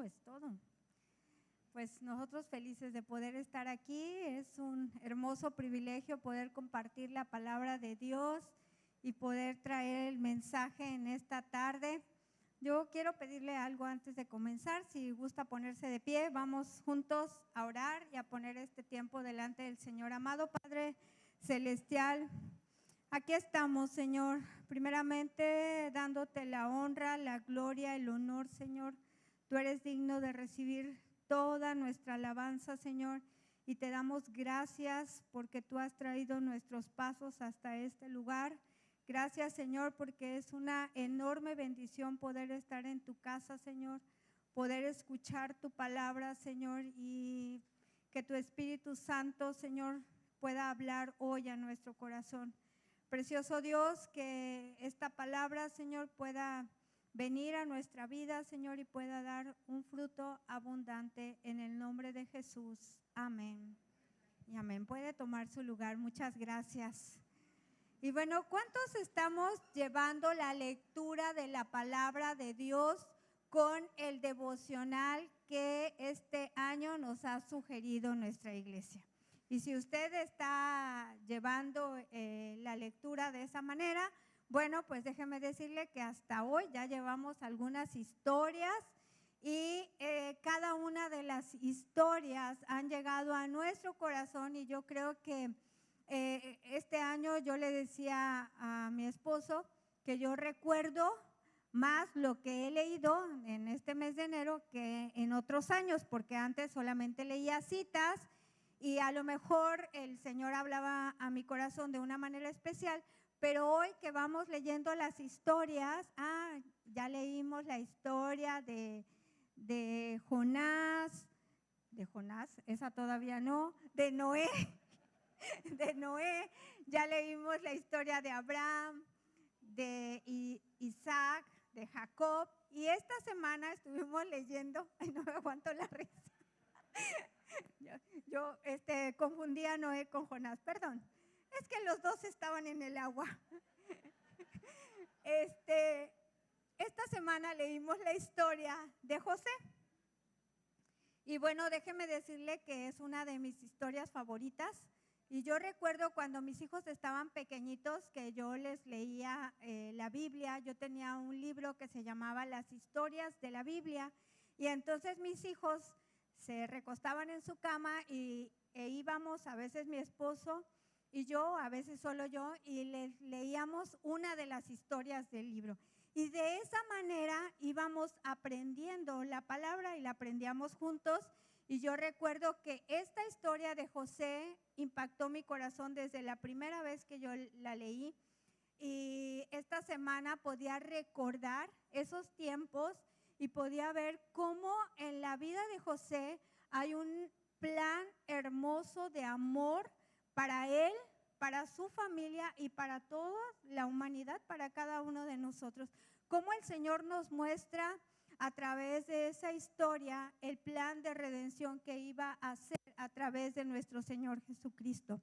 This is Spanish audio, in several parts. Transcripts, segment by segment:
es todo. Pues nosotros felices de poder estar aquí. Es un hermoso privilegio poder compartir la palabra de Dios y poder traer el mensaje en esta tarde. Yo quiero pedirle algo antes de comenzar. Si gusta ponerse de pie, vamos juntos a orar y a poner este tiempo delante del Señor. Amado Padre Celestial, aquí estamos, Señor, primeramente dándote la honra, la gloria, el honor, Señor. Tú eres digno de recibir toda nuestra alabanza, Señor, y te damos gracias porque tú has traído nuestros pasos hasta este lugar. Gracias, Señor, porque es una enorme bendición poder estar en tu casa, Señor, poder escuchar tu palabra, Señor, y que tu Espíritu Santo, Señor, pueda hablar hoy a nuestro corazón. Precioso Dios, que esta palabra, Señor, pueda venir a nuestra vida, Señor, y pueda dar un fruto abundante en el nombre de Jesús. Amén. Y amén. Puede tomar su lugar. Muchas gracias. Y bueno, ¿cuántos estamos llevando la lectura de la palabra de Dios con el devocional que este año nos ha sugerido nuestra iglesia? Y si usted está llevando la lectura de esa manera, bueno, pues déjeme decirle que hasta hoy ya llevamos algunas historias y cada una de las historias han llegado a nuestro corazón, y yo creo que este año yo le decía a mi esposo que yo recuerdo más lo que he leído en este mes de enero que en otros años, porque antes solamente leía citas y a lo mejor el Señor hablaba a mi corazón de una manera especial, pero hoy que vamos leyendo las historias, ya leímos la historia de Jonás, esa todavía no, de Noé, ya leímos la historia de Abraham, de Isaac, de Jacob, y esta semana estuvimos leyendo, no me aguanto la risa, yo confundí a Noé con Jonás, perdón, es que los dos estaban en el agua. Esta semana leímos la historia de José. Y bueno, déjeme decirle que es una de mis historias favoritas. Y yo recuerdo cuando mis hijos estaban pequeñitos que yo les leía la Biblia. Yo tenía un libro que se llamaba Las historias de la Biblia. Y entonces mis hijos se recostaban en su cama e íbamos, a veces mi esposo y yo, a veces solo yo, y les leíamos una de las historias del libro. Y de esa manera íbamos aprendiendo la palabra y la aprendíamos juntos. Y yo recuerdo que esta historia de José impactó mi corazón desde la primera vez que yo la leí. Y esta semana podía recordar esos tiempos y podía ver cómo en la vida de José hay un plan hermoso de amor para él, para su familia y para toda la humanidad, para cada uno de nosotros. Cómo el Señor nos muestra a través de esa historia el plan de redención que iba a hacer a través de nuestro Señor Jesucristo.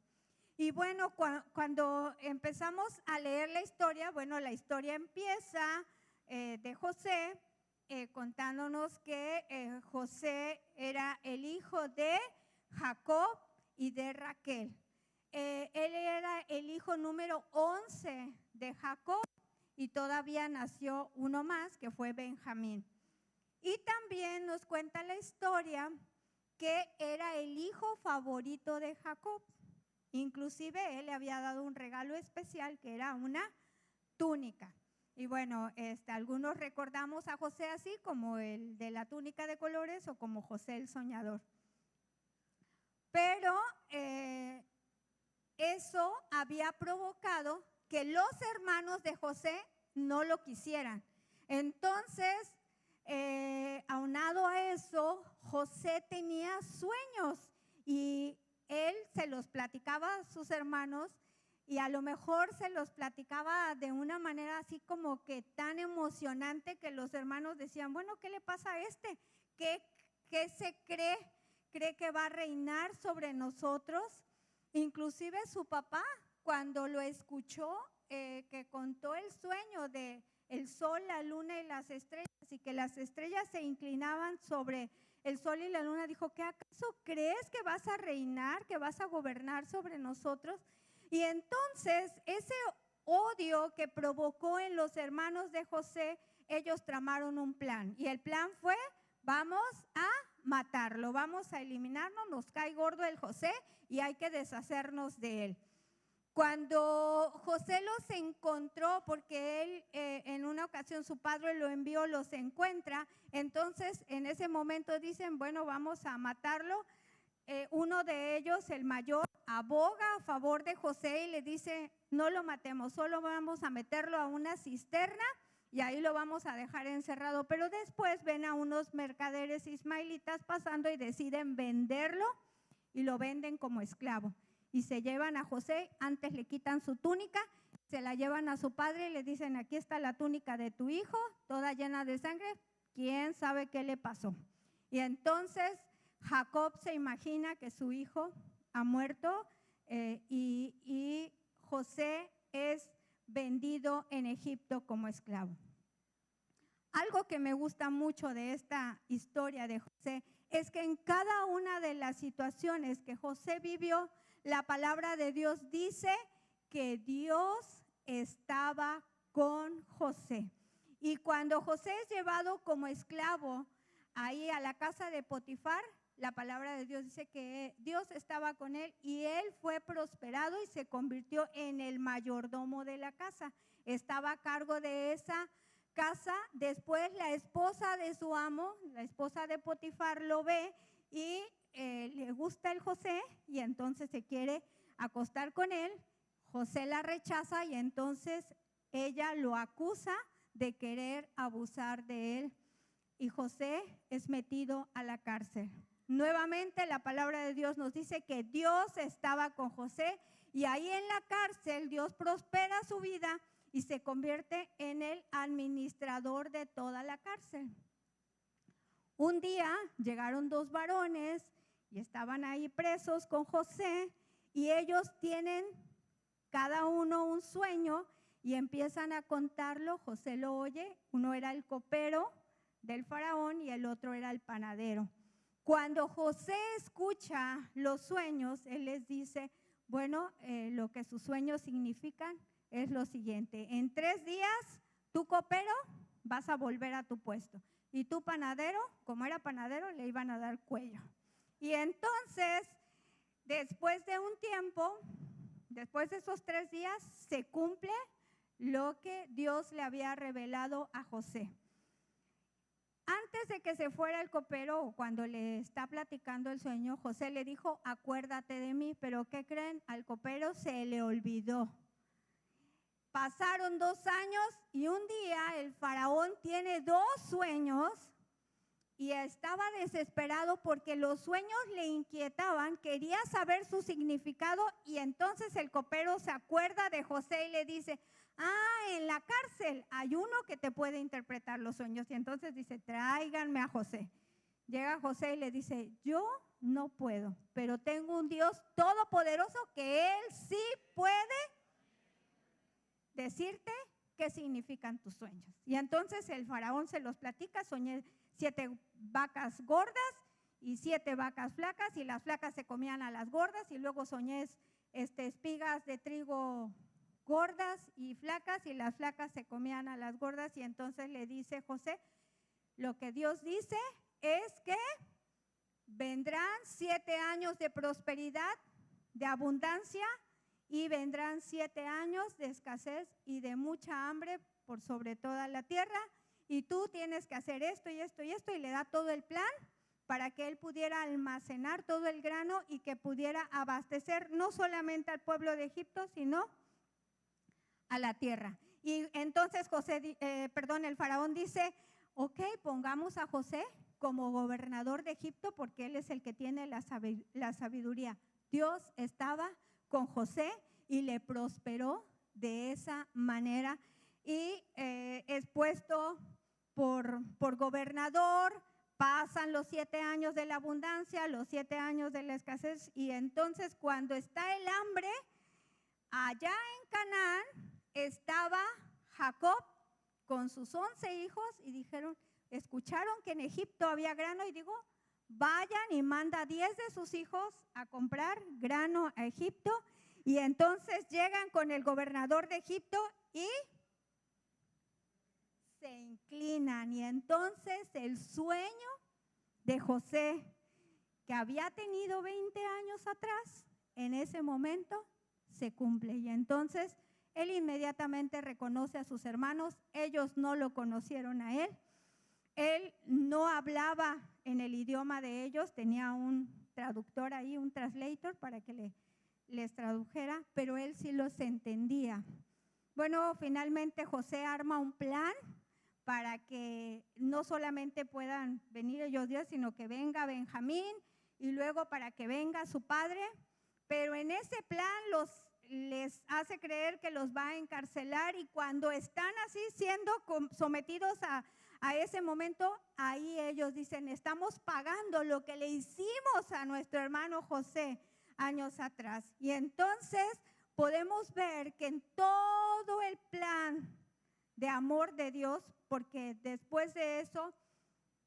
Y bueno, cuando empezamos a leer la historia, bueno, la historia empieza de José contándonos que José era el hijo de Jacob y de Raquel. Él era el hijo número 11 de Jacob y todavía nació uno más que fue Benjamín. Y también nos cuenta la historia que era el hijo favorito de Jacob. Inclusive él le había dado un regalo especial que era una túnica. Y bueno, algunos recordamos a José así como el de la túnica de colores o como José el soñador. Pero eso había provocado que los hermanos de José no lo quisieran. Entonces, aunado a eso, José tenía sueños y él se los platicaba a sus hermanos y a lo mejor se los platicaba de una manera así como que tan emocionante que los hermanos decían, bueno, ¿qué le pasa a este? ¿Qué se cree? ¿Cree que va a reinar sobre nosotros? Inclusive su papá, cuando lo escuchó, que contó el sueño de el sol, la luna y las estrellas, y que las estrellas se inclinaban sobre el sol y la luna, dijo: ¿qué acaso crees que vas a reinar, que vas a gobernar sobre nosotros? Y entonces ese odio que provocó en los hermanos de José, ellos tramaron un plan, y el plan fue: vamos a matarlo, vamos a eliminarlo, nos cae gordo el José y hay que deshacernos de él. Cuando José los encontró, porque él en una ocasión su padre lo envió, los encuentra, entonces en ese momento dicen: bueno, vamos a matarlo. Uno de ellos, el mayor, aboga a favor de José y le dice: no lo matemos, solo vamos a meterlo a una cisterna y ahí lo vamos a dejar encerrado. Pero después ven a unos mercaderes ismaelitas pasando y deciden venderlo, y lo venden como esclavo. Y se llevan a José, antes le quitan su túnica, se la llevan a su padre y le dicen: aquí está la túnica de tu hijo, toda llena de sangre, ¿quién sabe qué le pasó? Y entonces Jacob se imagina que su hijo ha muerto y José es vendido en Egipto como esclavo. Algo que me gusta mucho de esta historia de José es que en cada una de las situaciones que José vivió, la palabra de Dios dice que Dios estaba con José. Y cuando José es llevado como esclavo ahí a la casa de Potifar, la palabra de Dios dice que Dios estaba con él y él fue prosperado y se convirtió en el mayordomo de la casa. Estaba a cargo de esa casa. Después la esposa de su amo, la esposa de Potifar, lo ve y le gusta el José y entonces se quiere acostar con él. José la rechaza y entonces ella lo acusa de querer abusar de él y José es metido a la cárcel. Nuevamente la palabra de Dios nos dice que Dios estaba con José y ahí en la cárcel Dios prospera su vida y se convierte en el administrador de toda la cárcel. Un día llegaron dos varones y estaban ahí presos con José y ellos tienen cada uno un sueño y empiezan a contarlo. José lo oye, uno era el copero del faraón y el otro era el panadero. Cuando José escucha los sueños, él les dice: bueno, lo que sus sueños significan es lo siguiente: en 3 días, tú copero, vas a volver a tu puesto. Y tú panadero, como era panadero, le iban a dar cuello. Y entonces, después de un tiempo, después de esos 3 días, se cumple lo que Dios le había revelado a José. Antes de que se fuera el copero, o cuando le está platicando el sueño, José le dijo: acuérdate de mí. Pero ¿qué creen? Al copero se le olvidó. Pasaron 2 años y un día el faraón tiene 2 sueños y estaba desesperado porque los sueños le inquietaban, quería saber su significado y entonces el copero se acuerda de José y le dice: en la cárcel hay uno que te puede interpretar los sueños. Y entonces dice: tráiganme a José. Llega José y le dice: yo no puedo, pero tengo un Dios todopoderoso que él sí puede decirte qué significan tus sueños. Y entonces el faraón se los platica: soñé 7 vacas gordas y 7 vacas flacas, y las flacas se comían a las gordas, y luego soñé espigas de trigo gordas y flacas, y las flacas se comían a las gordas. Y entonces le dice José: lo que Dios dice es que vendrán 7 años de prosperidad, de abundancia, y vendrán 7 años de escasez y de mucha hambre por sobre toda la tierra, y tú tienes que hacer esto y esto y esto, y le da todo el plan para que él pudiera almacenar todo el grano y que pudiera abastecer no solamente al pueblo de Egipto, sino a la tierra. Y entonces el faraón dice: ok, pongamos a José como gobernador de Egipto porque él es el que tiene la sabiduría. Dios estaba con José y le prosperó de esa manera y es puesto por gobernador. Pasan los 7 años de la abundancia, los 7 años de la escasez, y entonces cuando está el hambre, allá en Canaán estaba Jacob con sus 11 hijos y dijeron, escucharon que en Egipto había grano y digo, vayan y manda 10 de sus hijos a comprar grano a Egipto. Y entonces llegan con el gobernador de Egipto y se inclinan. Y entonces el sueño de José, que había tenido 20 años atrás, en ese momento se cumple. Y entonces él inmediatamente reconoce a sus hermanos. Ellos no lo conocieron a él. Él no hablaba en el idioma de ellos, tenía un traductor ahí, un translator para que les tradujera, pero él sí los entendía. Bueno, finalmente José arma un plan para que no solamente puedan venir ellos 10, sino que venga Benjamín y luego para que venga su padre, pero en ese plan les hace creer que los va a encarcelar, y cuando están así siendo sometidos a ese momento, ahí ellos dicen, estamos pagando lo que le hicimos a nuestro hermano José años atrás. Y entonces podemos ver que en todo el plan de amor de Dios, porque después de eso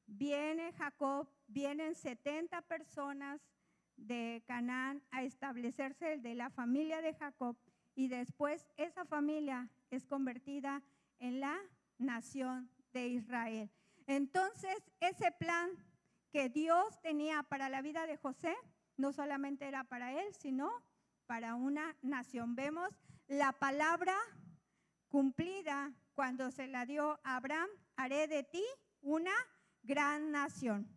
viene Jacob, vienen 70 personas de Canaán a establecerse de la familia de Jacob, y después esa familia es convertida en la nación de Israel. Entonces, ese plan que Dios tenía para la vida de José no solamente era para él, sino para una nación. Vemos la palabra cumplida cuando se la dio a Abraham: haré de ti una gran nación.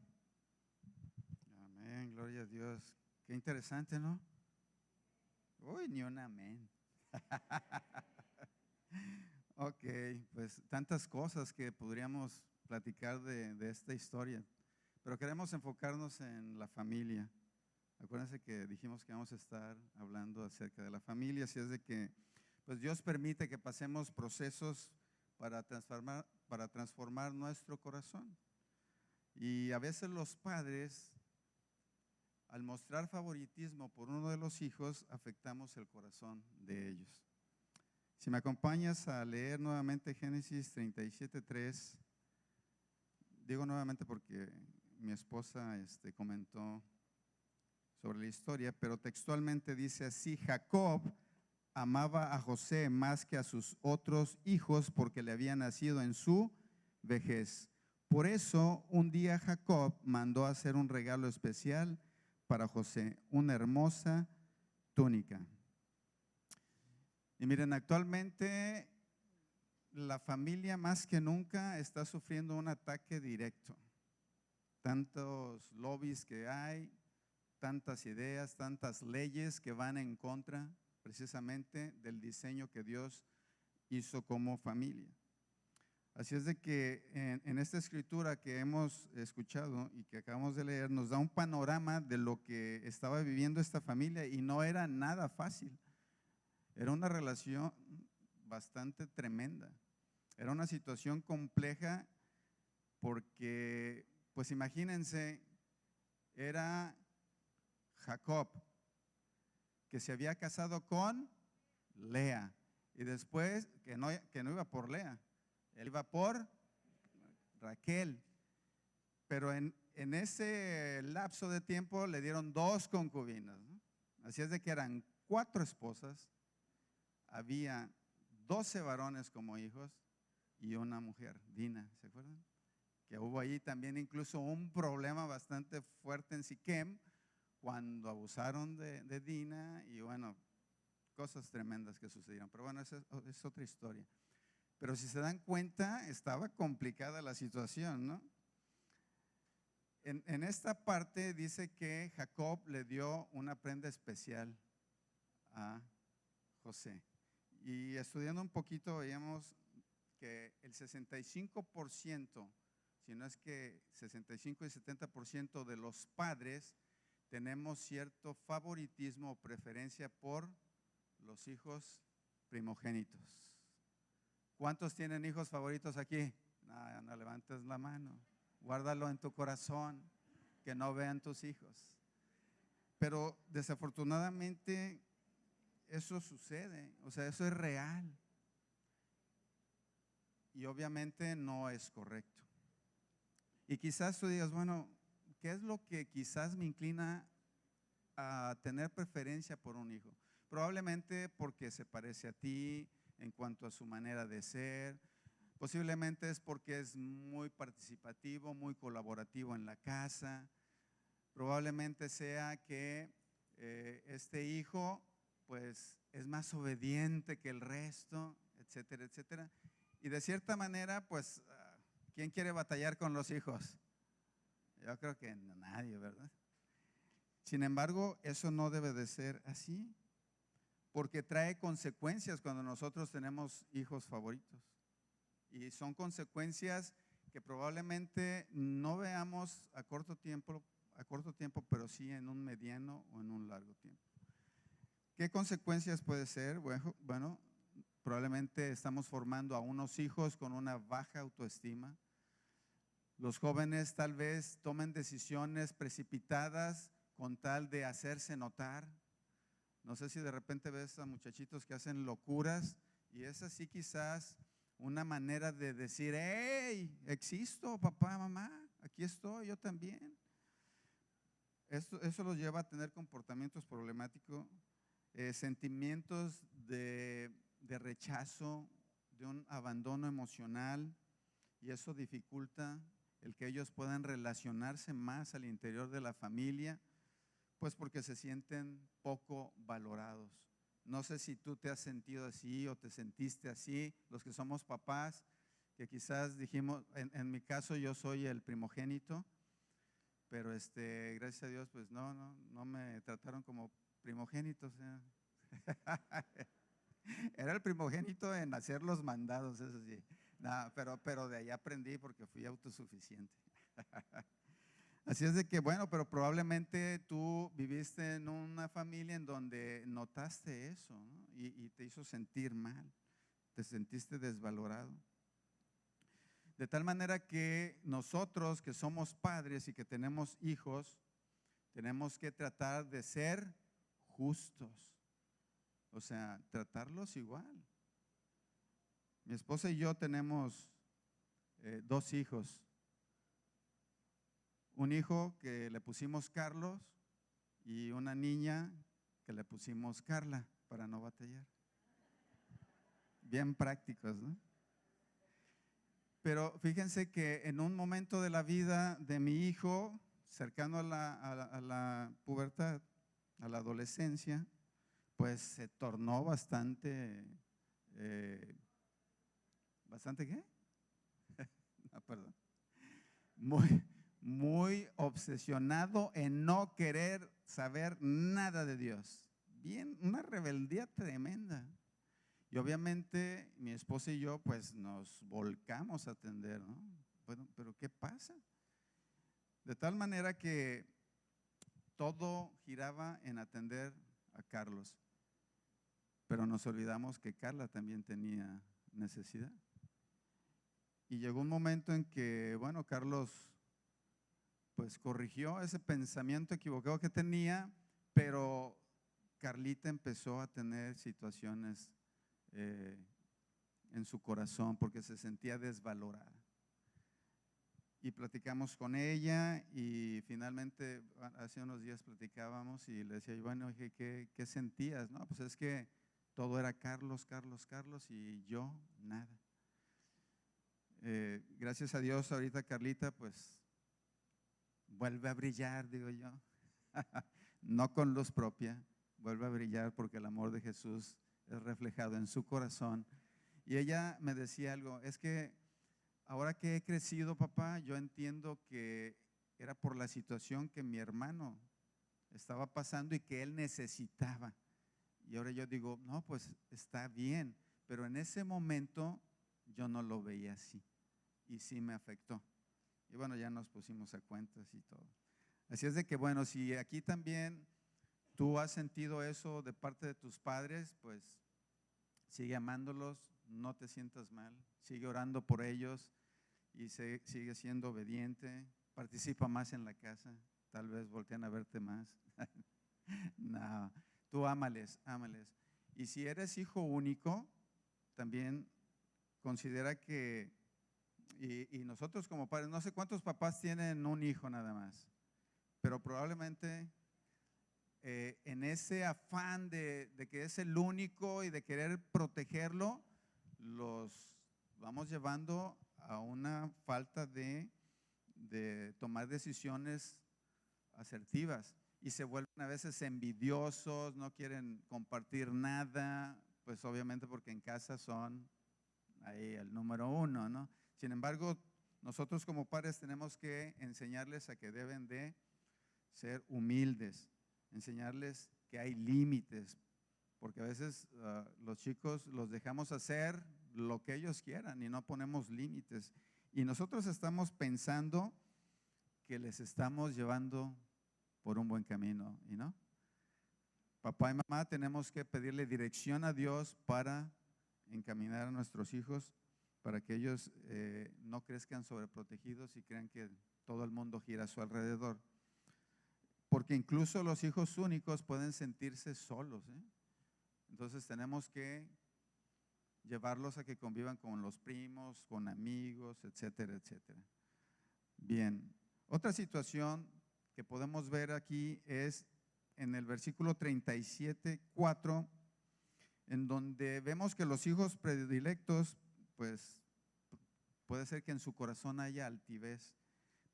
Amén, gloria a Dios. Qué interesante, ¿no? Uy, ni un amén. Ok, pues tantas cosas que podríamos platicar de esta historia, pero queremos enfocarnos en la familia. Acuérdense que dijimos que vamos a estar hablando acerca de la familia, así es de que pues Dios permite que pasemos procesos para transformar nuestro corazón. Y a veces los padres, al mostrar favoritismo por uno de los hijos, afectamos el corazón de ellos. Si me acompañas a leer nuevamente Génesis 37:3, digo nuevamente porque mi esposa comentó sobre la historia, pero textualmente dice así: Jacob amaba a José más que a sus otros hijos porque le había nacido en su vejez. Por eso un día Jacob mandó a hacer un regalo especial para José, una hermosa túnica. Y miren, actualmente la familia más que nunca está sufriendo un ataque directo. Tantos lobbies que hay, tantas ideas, tantas leyes que van en contra precisamente del diseño que Dios hizo como familia. Así es de que en esta escritura que hemos escuchado y que acabamos de leer, nos da un panorama de lo que estaba viviendo esta familia, y no era nada fácil. Era una relación bastante tremenda. Era una situación compleja porque, pues imagínense, era Jacob, que se había casado con Lea, y después que no iba por Lea, él iba por Raquel, pero en ese lapso de tiempo le dieron 2 concubinas, ¿no? Así es de que eran 4 esposas, había 12 varones como hijos y una mujer, Dina, ¿se acuerdan? Que hubo ahí también incluso un problema bastante fuerte en Siquem cuando abusaron de Dina, y bueno, cosas tremendas que sucedieron, pero bueno, esa es otra historia. Pero si se dan cuenta, estaba complicada la situación, ¿no? En esta parte dice que Jacob le dio una prenda especial a José. Y estudiando un poquito veíamos que el 65%, si no es que 65 y 70% de los padres tenemos cierto favoritismo o preferencia por los hijos primogénitos. ¿Cuántos tienen hijos favoritos aquí? No levantes la mano. Guárdalo en tu corazón, que no vean tus hijos. Pero desafortunadamente eso sucede, o sea, eso es real. y obviamente no es correcto. Y quizás tú digas, bueno, ¿qué es lo que quizás me inclina a tener preferencia por un hijo? Probablemente porque se parece a ti en cuanto a su manera de ser. Posiblemente es porque es muy participativo, muy colaborativo en la casa. Probablemente sea que este hijo pues es más obediente que el resto, etcétera, etcétera. Y de cierta manera, pues, ¿quién quiere batallar con los hijos? Yo creo que nadie, ¿verdad? Sin embargo, eso no debe de ser así, porque trae consecuencias cuando nosotros tenemos hijos favoritos. Y son consecuencias que probablemente no veamos a corto tiempo, pero sí en un mediano o en un largo tiempo. ¿Qué consecuencias puede ser? Bueno, probablemente estamos formando a unos hijos con una baja autoestima. Los jóvenes tal vez tomen decisiones precipitadas con tal de hacerse notar. No sé si de repente ves a muchachitos que hacen locuras y es así quizás una manera de decir, hey, existo, papá, mamá, aquí estoy, yo también. Eso los lleva a tener comportamientos problemáticos, sentimientos de rechazo, de un abandono emocional, y eso dificulta el que ellos puedan relacionarse más al interior de la familia, pues porque se sienten poco valorados. No sé si tú te has sentido así o te sentiste así, los que somos papás, que quizás dijimos, en mi caso yo soy el primogénito, pero gracias a Dios pues no me trataron como primogénito, o sea, era el primogénito en hacer los mandados, eso sí. No, pero de ahí aprendí porque fui autosuficiente. Así es de que, bueno, pero probablemente tú viviste en una familia en donde notaste eso, ¿no? Y te hizo sentir mal, te sentiste desvalorado. De tal manera que nosotros que somos padres y que tenemos hijos, tenemos que tratar de ser justos, o sea, tratarlos igual. Mi esposa y yo tenemos 2 hijos. Un hijo que le pusimos Carlos y una niña que le pusimos Carla para no batallar. Bien prácticos, ¿no? Pero fíjense que en un momento de la vida de mi hijo, cercano a la pubertad, a la adolescencia, pues se tornó bastante, ¿bastante qué? No, perdón. Muy obsesionado en no querer saber nada de Dios. Bien, una rebeldía tremenda. Y obviamente mi esposa y yo pues nos volcamos a atender, ¿no? Bueno, pero ¿qué pasa? De tal manera que todo giraba en atender a Carlos, pero nos olvidamos que Carla también tenía necesidad. Y llegó un momento en que, bueno, Carlos pues corrigió ese pensamiento equivocado que tenía, pero Carlita empezó a tener situaciones en su corazón porque se sentía desvalorada. Y platicamos con ella y finalmente hace unos días platicábamos y le decía, bueno, ¿qué sentías? No, pues es que todo era Carlos, Carlos, Carlos y yo nada. Gracias a Dios ahorita Carlita pues vuelve a brillar, digo yo, no con luz propia, vuelve a brillar porque el amor de Jesús es reflejado en su corazón. Y ella me decía algo, es que ahora que he crecido, papá, yo entiendo que era por la situación que mi hermano estaba pasando y que él necesitaba. Y ahora yo digo, no, pues está bien, pero en ese momento yo no lo veía así y sí me afectó. Y bueno, ya nos pusimos a cuentas y todo. Así es de que, bueno, si aquí también tú has sentido eso de parte de tus padres, pues sigue amándolos, no te sientas mal, sigue orando por ellos y sigue siendo obediente, participa más en la casa, tal vez voltean a verte más. No, tú ámales, ámales. Y si eres hijo único, también considera que, y nosotros como padres, no sé cuántos papás tienen un hijo nada más, pero probablemente en ese afán de que es el único y de querer protegerlo, los vamos llevando a una falta de tomar decisiones asertivas y se vuelven a veces envidiosos, no quieren compartir nada, pues obviamente porque en casa son ahí el número uno, ¿no? Sin embargo, nosotros como padres tenemos que enseñarles a que deben de ser humildes, enseñarles que hay límites, porque a veces los chicos los dejamos hacer lo que ellos quieran y no ponemos límites. Y nosotros estamos pensando que les estamos llevando por un buen camino, ¿y no? Papá y mamá tenemos que pedirle dirección a Dios para encaminar a nuestros hijos, para que ellos no crezcan sobreprotegidos y crean que todo el mundo gira a su alrededor. Porque incluso los hijos únicos pueden sentirse solos, ¿eh? Entonces tenemos que llevarlos a que convivan con los primos, con amigos, etcétera, etcétera. Bien, otra situación que podemos ver aquí es en el versículo 37:4, en donde vemos que los hijos predilectos, pues puede ser que en su corazón haya altivez,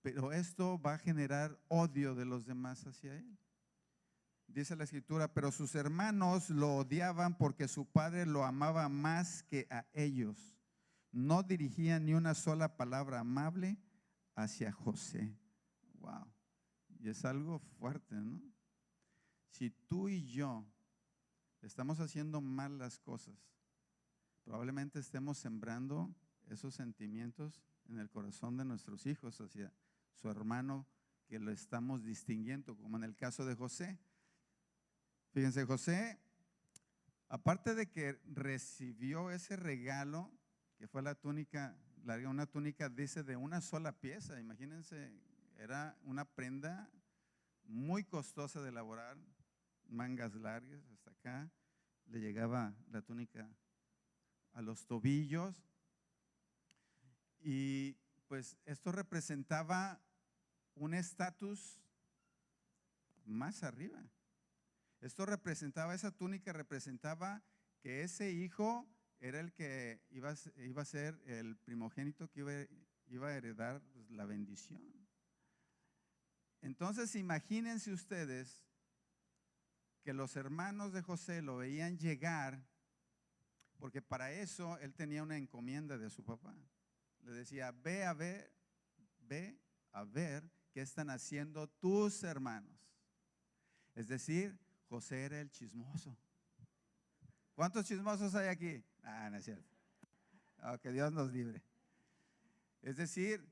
pero esto va a generar odio de los demás hacia él. Dice la escritura, pero sus hermanos lo odiaban porque su padre lo amaba más que a ellos. No dirigía ni una sola palabra amable hacia José. Wow. Y es algo fuerte, ¿no? Si tú y yo estamos haciendo mal las cosas, probablemente estemos sembrando esos sentimientos en el corazón de nuestros hijos hacia su hermano que lo estamos distinguiendo, como en el caso de José. Fíjense, José, aparte de que recibió ese regalo, que fue la túnica larga, una túnica, dice, de una sola pieza. Imagínense, era una prenda muy costosa de elaborar, mangas largas hasta acá, le llegaba la túnica a los tobillos, y pues esto representaba un estatus más arriba. Esto representaba, esa túnica representaba que ese hijo era el que iba a ser el primogénito que iba a heredar la bendición. Entonces imagínense ustedes que los hermanos de José lo veían llegar, porque para eso él tenía una encomienda de su papá. Le decía, ve a ver qué están haciendo tus hermanos. Es decir, José era el chismoso. ¿Cuántos chismosos hay aquí? Ah, no es cierto. Oh, que Dios nos libre. Es decir,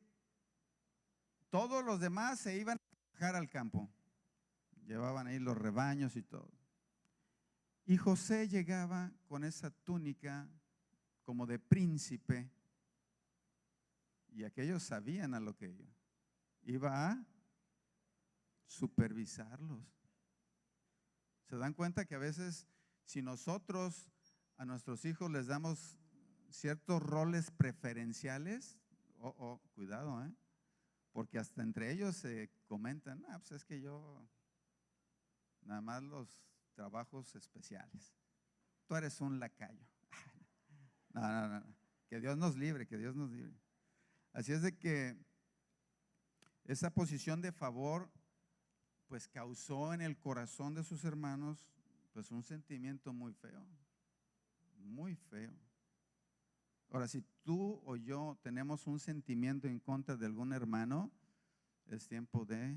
todos los demás se iban a trabajar al campo. Llevaban ahí los rebaños y todo. Y José llegaba con esa túnica como de príncipe, y aquellos sabían a lo que iba. Iba a supervisarlos. ¿Se dan cuenta que a veces si nosotros a nuestros hijos les damos ciertos roles preferenciales, cuidado, porque hasta entre ellos se comentan, pues es que yo nada más los trabajos especiales, tú eres un lacayo. No, que Dios nos libre, que Dios nos libre. Así es de que esa posición de favor pues causó en el corazón de sus hermanos pues un sentimiento muy feo, muy feo. Ahora, si tú o yo tenemos un sentimiento en contra de algún hermano, es tiempo de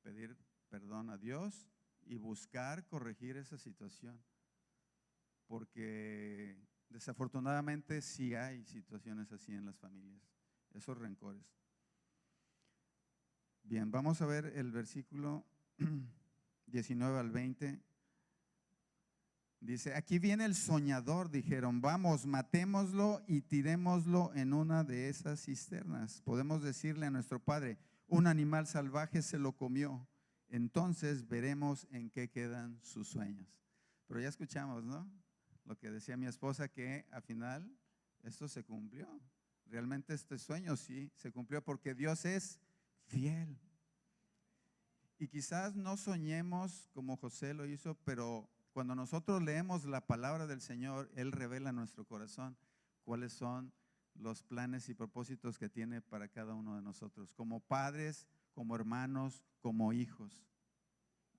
pedir perdón a Dios y buscar corregir esa situación, porque desafortunadamente sí hay situaciones así en las familias, esos rencores. Bien, vamos a ver el versículo 19 al 20. Dice, aquí viene el soñador, dijeron, vamos, matémoslo y tirémoslo en una de esas cisternas. Podemos decirle a nuestro padre, un animal salvaje se lo comió, entonces veremos en qué quedan sus sueños. Pero ya escuchamos, ¿no? Lo que decía mi esposa, que al final esto se cumplió. Realmente este sueño sí se cumplió porque Dios es fiel. Y quizás no soñemos como José lo hizo, pero cuando nosotros leemos la palabra del Señor, Él revela en nuestro corazón cuáles son los planes y propósitos que tiene para cada uno de nosotros, como padres, como hermanos, como hijos.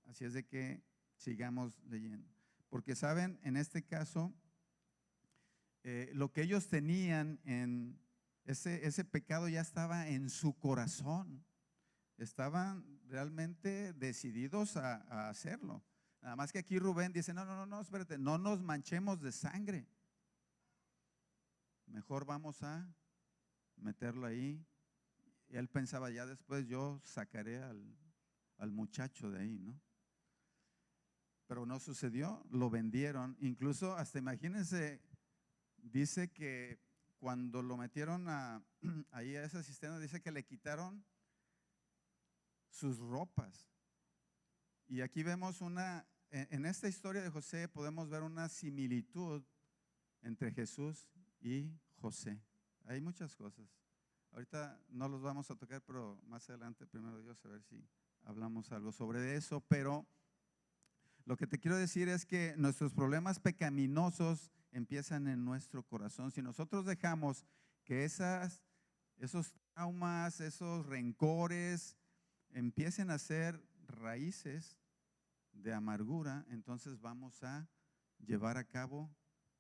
Así es de que sigamos leyendo. Porque saben, en este caso, lo que ellos tenían en ese pecado ya estaba en su corazón. Estaban realmente decididos a hacerlo. Nada más que aquí Rubén dice, no, espérate, no nos manchemos de sangre. Mejor vamos a meterlo ahí. Y él pensaba, ya después yo sacaré al muchacho de ahí, ¿no? Pero no sucedió, lo vendieron. Incluso hasta imagínense, dice que cuando lo metieron ahí a esa cisterna, dice que le quitaron sus ropas. Y aquí vemos en esta historia de José podemos ver una similitud entre Jesús y José. Hay muchas cosas. Ahorita no los vamos a tocar, pero más adelante, primero Dios, a ver si hablamos algo sobre eso. Pero lo que te quiero decir es que nuestros problemas pecaminosos empiezan en nuestro corazón. Si nosotros dejamos que esos traumas, esos rencores empiecen a ser raíces de amargura, entonces vamos a llevar a cabo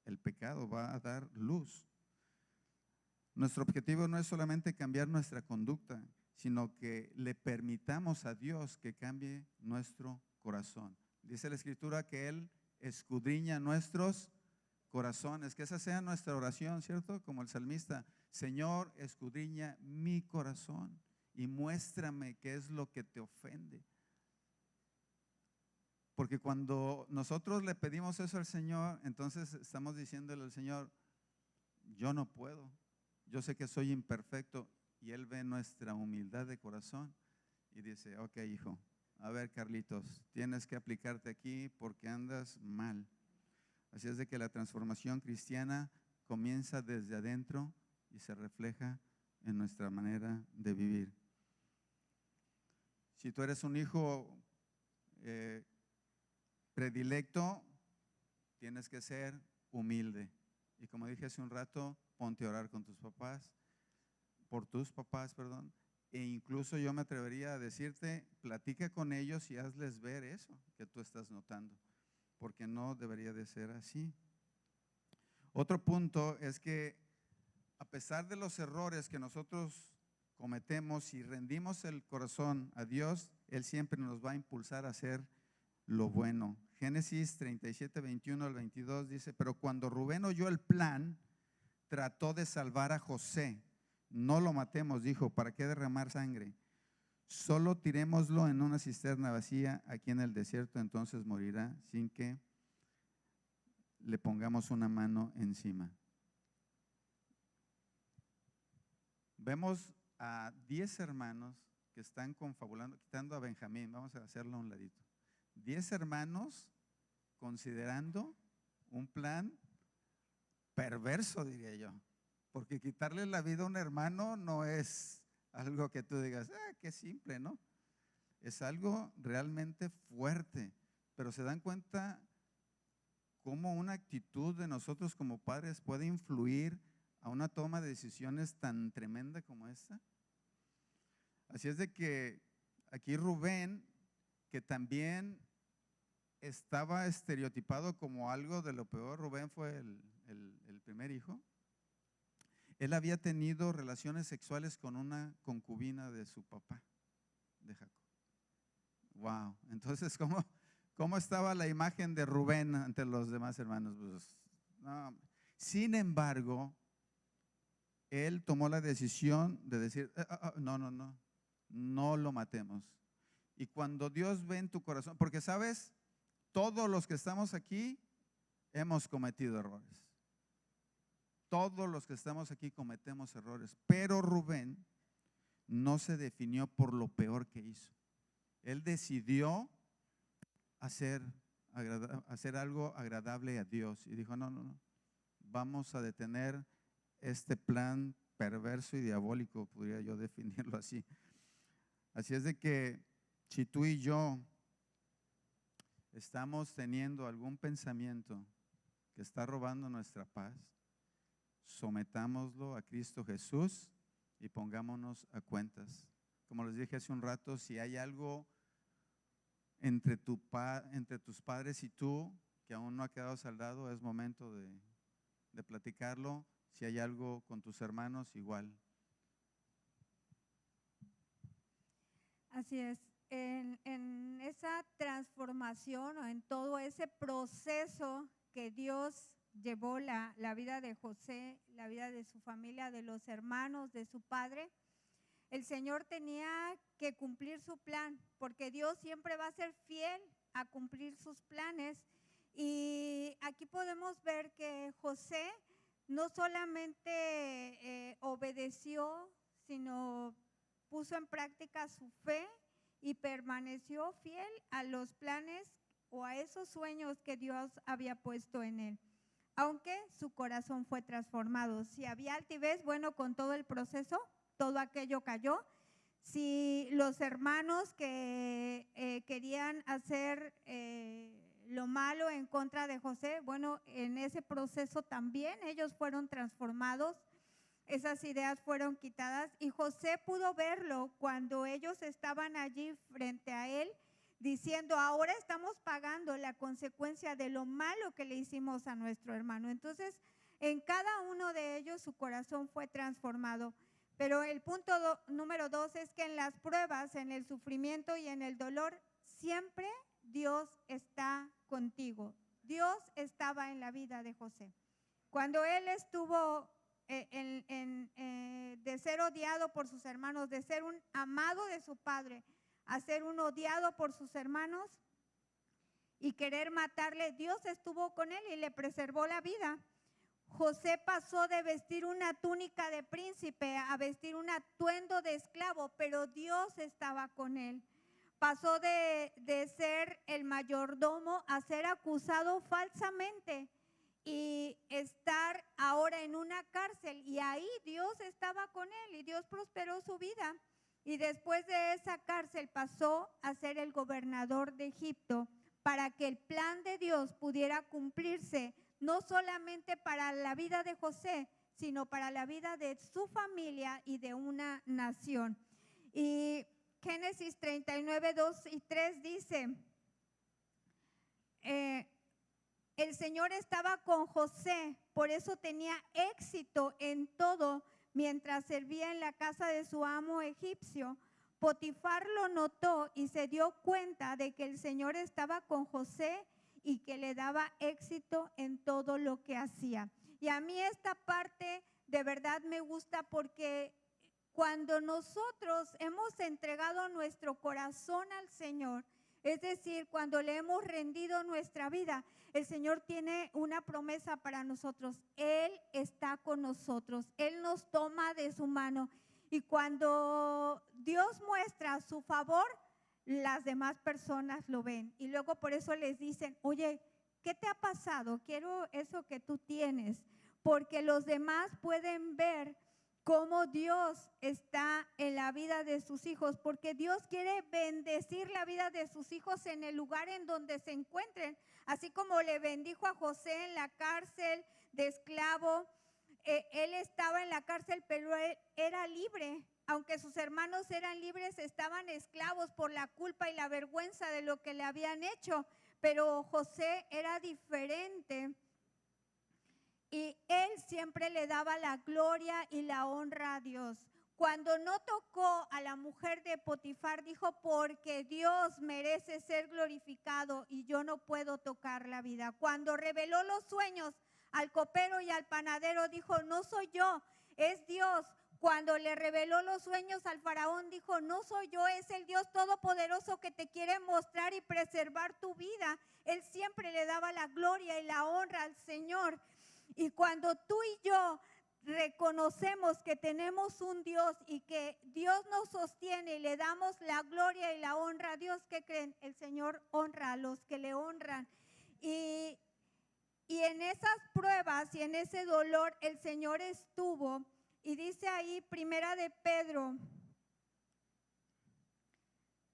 el pecado, va a dar luz. Nuestro objetivo no es solamente cambiar nuestra conducta, sino que le permitamos a Dios que cambie nuestro corazón. Dice la Escritura que Él escudriña nuestros corazones, que esa sea nuestra oración, ¿cierto? Como el salmista, Señor, escudriña mi corazón y muéstrame qué es lo que te ofende. Porque cuando nosotros le pedimos eso al Señor, entonces estamos diciéndole al Señor, yo no puedo, yo sé que soy imperfecto, y Él ve nuestra humildad de corazón y dice, ok, hijo, a ver, Carlitos, tienes que aplicarte aquí porque andas mal. Así es de que la transformación cristiana comienza desde adentro y se refleja en nuestra manera de vivir. Si tú eres un hijo predilecto, tienes que ser humilde. Y como dije hace un rato, ponte a orar con tus papás, por tus papás, perdón. E incluso yo me atrevería a decirte, platica con ellos y hazles ver eso que tú estás notando, porque no debería de ser así. Otro punto es que a pesar de los errores que nosotros cometemos y rendimos el corazón a Dios, Él siempre nos va a impulsar a hacer lo bueno. Génesis 37, 21 al 22 dice, pero cuando Rubén oyó el plan, trató de salvar a José. No lo matemos, dijo, ¿para qué derramar sangre? Solo tirémoslo en una cisterna vacía aquí en el desierto, entonces morirá sin que le pongamos una mano encima. Vemos a 10 hermanos que están confabulando, quitando a Benjamín, vamos a hacerlo a un ladito. 10 hermanos considerando un plan perverso, diría yo, porque quitarle la vida a un hermano no es algo que tú digas, qué simple, ¿no? Es algo realmente fuerte, pero se dan cuenta cómo una actitud de nosotros como padres puede influir a una toma de decisiones tan tremenda como esta. Así es de que aquí Rubén, que también estaba estereotipado como algo de lo peor, Rubén fue el primer hijo. Él había tenido relaciones sexuales con una concubina de su papá, de Jacob. Wow, entonces, ¿cómo estaba la imagen de Rubén ante los demás hermanos? Pues, no. Sin embargo, él tomó la decisión de decir, no lo matemos. Y cuando Dios ve en tu corazón, porque sabes, todos los que estamos aquí hemos cometido errores. Todos los que estamos aquí cometemos errores, pero Rubén no se definió por lo peor que hizo. Él decidió hacer algo agradable a Dios y dijo, no, vamos a detener este plan perverso y diabólico, podría yo definirlo así. Así es de que si tú y yo estamos teniendo algún pensamiento que está robando nuestra paz, sometámoslo a Cristo Jesús y pongámonos a cuentas. Como les dije hace un rato, si hay algo entre tus padres y tú que aún no ha quedado saldado, es momento de platicarlo. Si hay algo con tus hermanos, igual. Así es, en esa transformación o en todo ese proceso que Dios llevó la vida de José, la vida de su familia, de los hermanos, de su padre, el Señor tenía que cumplir su plan, porque Dios siempre va a ser fiel a cumplir sus planes. Y aquí podemos ver que José no solamente obedeció, sino puso en práctica su fe y permaneció fiel a los planes o a esos sueños que Dios había puesto en él. Aunque su corazón fue transformado. Si había altivez, bueno, con todo el proceso, todo aquello cayó. Si los hermanos que querían hacer lo malo en contra de José, bueno, en ese proceso también ellos fueron transformados. Esas ideas fueron quitadas y José pudo verlo cuando ellos estaban allí frente a él, diciendo, ahora estamos pagando la consecuencia de lo malo que le hicimos a nuestro hermano. Entonces, en cada uno de ellos su corazón fue transformado. Pero el punto número 2 es que en las pruebas, en el sufrimiento y en el dolor, siempre Dios está contigo. Dios estaba en la vida de José. Cuando él estuvo de ser odiado por sus hermanos, de ser un amado de su padre, a ser un odiado por sus hermanos y querer matarle, Dios estuvo con él y le preservó la vida. José pasó de vestir una túnica de príncipe a vestir un atuendo de esclavo, pero Dios estaba con él. Pasó de ser el mayordomo a ser acusado falsamente y estar ahora en una cárcel, y ahí Dios estaba con él y Dios prosperó su vida. Y después de esa cárcel pasó a ser el gobernador de Egipto para que el plan de Dios pudiera cumplirse, no solamente para la vida de José, sino para la vida de su familia y de una nación. Y Génesis 39, 2 y 3 dice, el Señor estaba con José, por eso tenía éxito en todo mientras servía en la casa de su amo egipcio. Potifar lo notó y se dio cuenta de que el Señor estaba con José y que le daba éxito en todo lo que hacía. Y a mí esta parte de verdad me gusta, porque cuando nosotros hemos entregado nuestro corazón al Señor, es decir, cuando le hemos rendido nuestra vida, el Señor tiene una promesa para nosotros. Él está con nosotros, Él nos toma de su mano. Y cuando Dios muestra su favor, las demás personas lo ven. Y luego por eso les dicen, oye, ¿qué te ha pasado? Quiero eso que tú tienes. Porque los demás pueden ver cómo Dios está en la vida de sus hijos, porque Dios quiere bendecir la vida de sus hijos en el lugar en donde se encuentren, así como le bendijo a José en la cárcel de esclavo. Él estaba en la cárcel, pero él era libre. Aunque sus hermanos eran libres, estaban esclavos por la culpa y la vergüenza de lo que le habían hecho, pero José era diferente. Y él siempre le daba la gloria y la honra a Dios. Cuando no tocó a la mujer de Potifar, dijo, porque Dios merece ser glorificado y yo no puedo tocar la vida. Cuando reveló los sueños al copero y al panadero, dijo, no soy yo, es Dios. Cuando le reveló los sueños al faraón, dijo, no soy yo, es el Dios todopoderoso que te quiere mostrar y preservar tu vida. Él siempre le daba la gloria y la honra al Señor. Y cuando tú y yo reconocemos que tenemos un Dios y que Dios nos sostiene y le damos la gloria y la honra a Dios, ¿qué creen? El Señor honra a los que le honran. Y Y en esas pruebas y en ese dolor el Señor estuvo. Y dice ahí, Primera de Pedro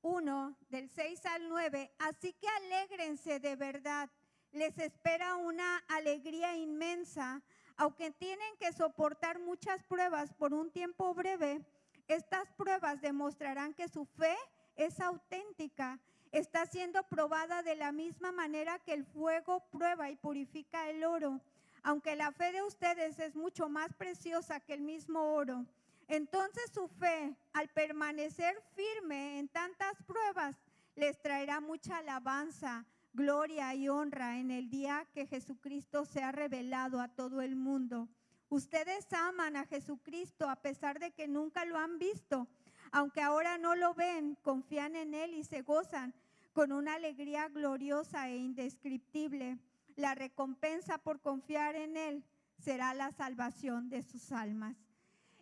1, del 6 al 9, así que alégrense de verdad, les espera una alegría inmensa, aunque tienen que soportar muchas pruebas por un tiempo breve. Estas pruebas demostrarán que su fe es auténtica, está siendo probada de la misma manera que el fuego prueba y purifica el oro. Aunque la fe de ustedes es mucho más preciosa que el mismo oro, entonces su fe, al permanecer firme en tantas pruebas, les traerá mucha alabanza, gloria y honra en el día que Jesucristo sea revelado a todo el mundo. Ustedes aman a Jesucristo a pesar de que nunca lo han visto. Aunque ahora no lo ven, confían en Él y se gozan con una alegría gloriosa e indescriptible. La recompensa por confiar en Él será la salvación de sus almas.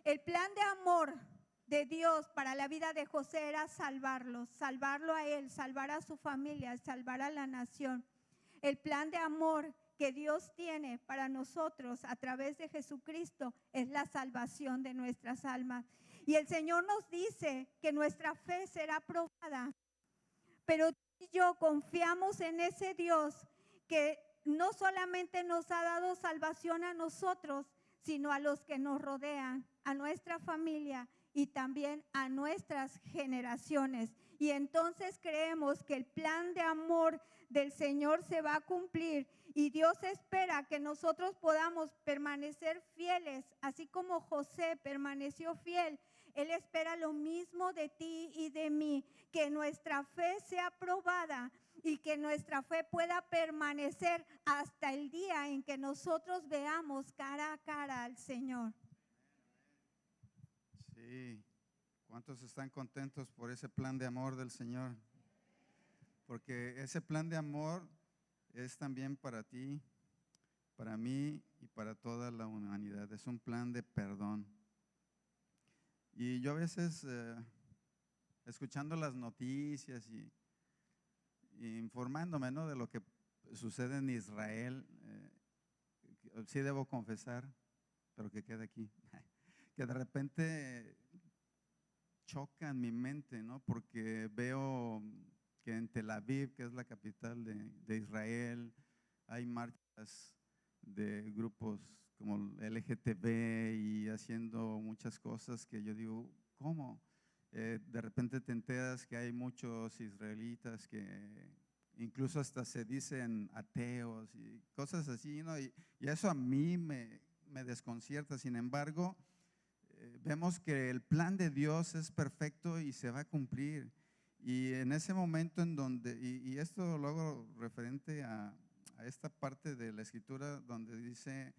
El plan de amor de Dios para la vida de José era salvarlo a él, salvar a su familia, salvar a la nación. El plan de amor que Dios tiene para nosotros a través de Jesucristo es la salvación de nuestras almas. Y el Señor nos dice que nuestra fe será probada, pero tú y yo confiamos en ese Dios que no solamente nos ha dado salvación a nosotros, sino a los que nos rodean, a nuestra familia y también a nuestras generaciones. Y entonces creemos que el plan de amor del Señor se va a cumplir y Dios espera que nosotros podamos permanecer fieles, así como José permaneció fiel. Él espera lo mismo de ti y de mí, que nuestra fe sea probada y que nuestra fe pueda permanecer hasta el día en que nosotros veamos cara a cara al Señor. Sí, ¿cuántos están contentos por ese plan de amor del Señor? Porque ese plan de amor es también para ti, para mí y para toda la humanidad. Es un plan de perdón. Y yo a veces, escuchando las noticias y informándome, ¿no?, de lo que sucede en Israel, sí debo confesar, pero que quede aquí, que de repente choca en mi mente, ¿no?, porque veo que en Tel Aviv, que es la capital de Israel, hay marchas de grupos como LGTB y haciendo muchas cosas que yo digo, ¿cómo? De repente te enteras que hay muchos israelitas que incluso hasta se dicen ateos y cosas así, ¿no? Y eso a mí me desconcierta. Sin embargo, vemos que el plan de Dios es perfecto y se va a cumplir. Y en ese momento en donde, y esto luego referente a esta parte de la escritura donde dice,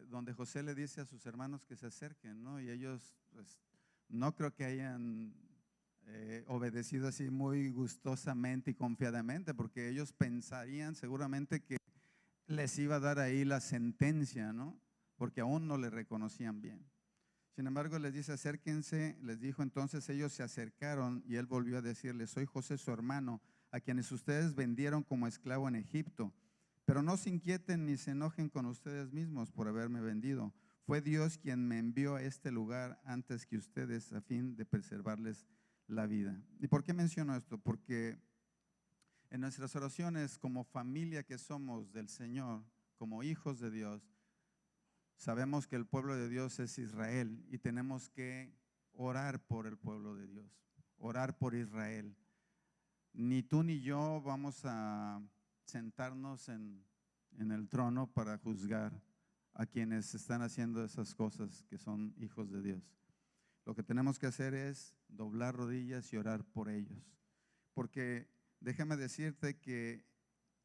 donde José le dice a sus hermanos que se acerquen, ¿no? Y ellos, pues, no creo que hayan obedecido así muy gustosamente y confiadamente, porque ellos pensarían seguramente que les iba a dar ahí la sentencia, ¿no? Porque aún no le reconocían bien. Sin embargo, les dice, acérquense, les dijo. Entonces ellos se acercaron y él volvió a decirles, soy José su hermano, a quienes ustedes vendieron como esclavo en Egipto. Pero no se inquieten ni se enojen con ustedes mismos por haberme vendido. Fue Dios quien me envió a este lugar antes que ustedes a fin de preservarles la vida. ¿Y por qué menciono esto? Porque en nuestras oraciones como familia que somos del Señor, como hijos de Dios, sabemos que el pueblo de Dios es Israel y tenemos que orar por el pueblo de Dios, orar por Israel. Ni tú ni yo vamos a sentarnos en el trono para juzgar a quienes están haciendo esas cosas que son hijos de Dios. Lo que tenemos que hacer es doblar rodillas y orar por ellos. Porque déjame decirte que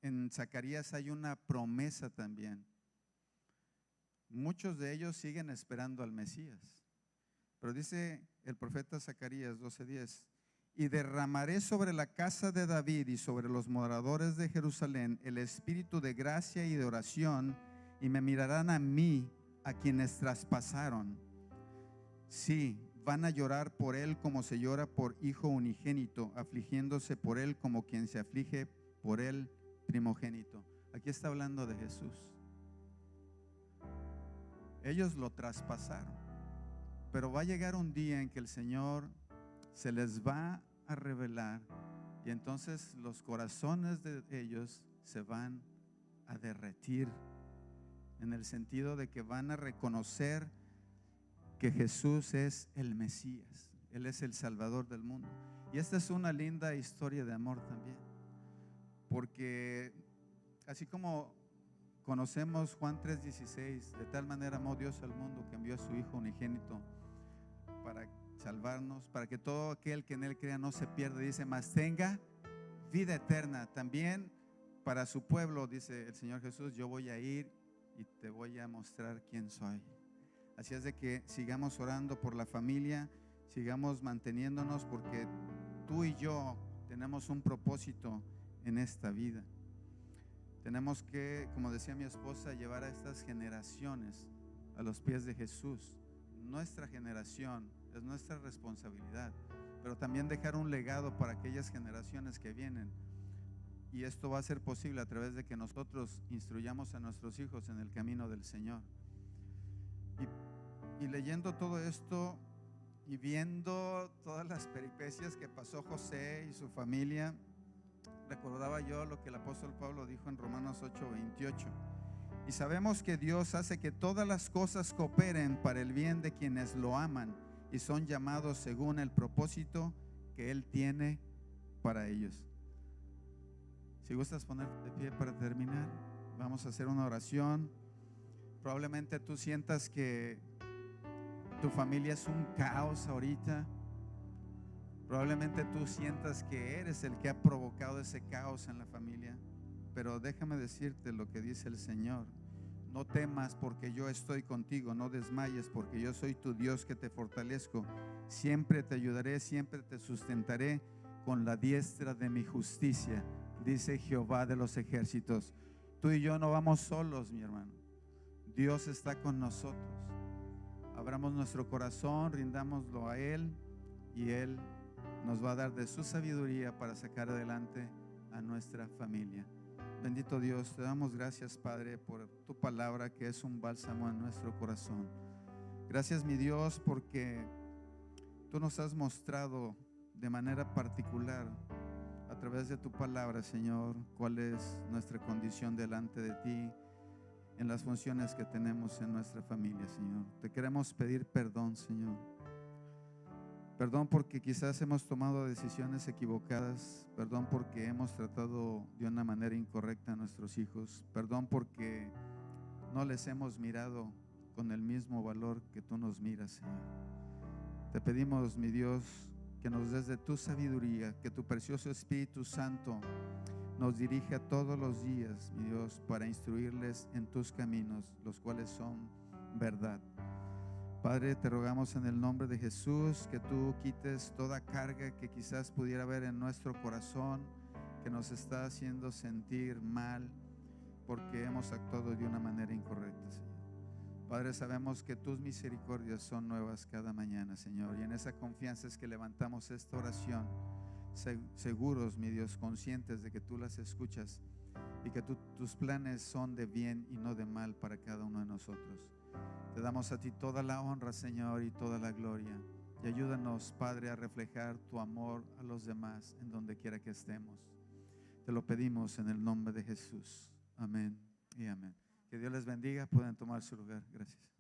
en Zacarías hay una promesa también. Muchos de ellos siguen esperando al Mesías. Pero dice el profeta Zacarías 12:10, y derramaré sobre la casa de David y sobre los moradores de Jerusalén el espíritu de gracia y de oración, y me mirarán a mí, a quienes traspasaron. Sí, van a llorar por él como se llora por hijo unigénito, afligiéndose por él como quien se aflige por el primogénito. Aquí está hablando de Jesús. ellos lo traspasaron. Pero va a llegar un día en que el Señor se les va a revelar y entonces los corazones de ellos se van a derretir, en el sentido de que van a reconocer que Jesús es el Mesías, Él es el Salvador del mundo. Y esta es una linda historia de amor también, porque así como conocemos Juan 3:16, de tal manera amó Dios al mundo que envió a su Hijo unigénito para salvarnos, para que todo aquel que en Él crea no se pierda, dice, mas tenga vida eterna. También para su pueblo, dice el Señor Jesús, yo voy a ir y te voy a mostrar quién soy. Así es de que sigamos orando por la familia, sigamos manteniéndonos, porque tú y yo tenemos un propósito en esta vida. Tenemos que, como decía mi esposa, llevar a estas generaciones a los pies de Jesús. Nuestra generación es nuestra responsabilidad, pero también dejar un legado para aquellas generaciones que vienen. Y esto va a ser posible a través de que nosotros instruyamos a nuestros hijos en el camino del Señor. Y leyendo todo esto y viendo todas las peripecias que pasó José y su familia, recordaba yo lo que el apóstol Pablo dijo en Romanos 8:28. Y sabemos que Dios hace que todas las cosas cooperen para el bien de quienes lo aman y son llamados según el propósito que Él tiene para ellos. Si gustas ponerte de pie para terminar, vamos a hacer una oración. Probablemente tú sientas que tu familia es un caos ahorita. Probablemente tú sientas que eres el que ha provocado ese caos en la familia. Pero déjame decirte lo que dice el Señor. No temas porque yo estoy contigo, no desmayes porque yo soy tu Dios que te fortalezco. Siempre te ayudaré, siempre te sustentaré con la diestra de mi justicia, dice Jehová de los ejércitos. Tú y yo no vamos solos, mi hermano. Dios está con nosotros. Abramos nuestro corazón, rindámoslo a Él y Él nos va a dar de su sabiduría para sacar adelante a nuestra familia. Bendito Dios, te damos gracias, Padre, por tu palabra que es un bálsamo en nuestro corazón. Gracias, mi Dios, porque tú nos has mostrado de manera particular a través de tu palabra, Señor, cuál es nuestra condición delante de ti en las funciones que tenemos en nuestra familia, Señor. Te queremos pedir perdón, Señor. Perdón porque quizás hemos tomado decisiones equivocadas. Perdón porque hemos tratado de una manera incorrecta a nuestros hijos. Perdón porque no les hemos mirado con el mismo valor que tú nos miras, Señor. Te pedimos, mi Dios, que nos des de tu sabiduría, que tu precioso Espíritu Santo nos dirija todos los días, mi Dios, para instruirles en tus caminos, los cuales son verdad. Padre, te rogamos en el nombre de Jesús que tú quites toda carga que quizás pudiera haber en nuestro corazón, que nos está haciendo sentir mal porque hemos actuado de una manera incorrecta, Señor. Padre, sabemos que tus misericordias son nuevas cada mañana, Señor, y en esa confianza es que levantamos esta oración, seguros, mi Dios, conscientes de que tú las escuchas y que tus planes son de bien y no de mal para cada uno de nosotros. Te damos a ti toda la honra, Señor, y toda la gloria. Y ayúdanos, Padre, a reflejar tu amor a los demás en donde quiera que estemos. Te lo pedimos en el nombre de Jesús. Amén y amén. Que Dios les bendiga. Pueden tomar su lugar. Gracias.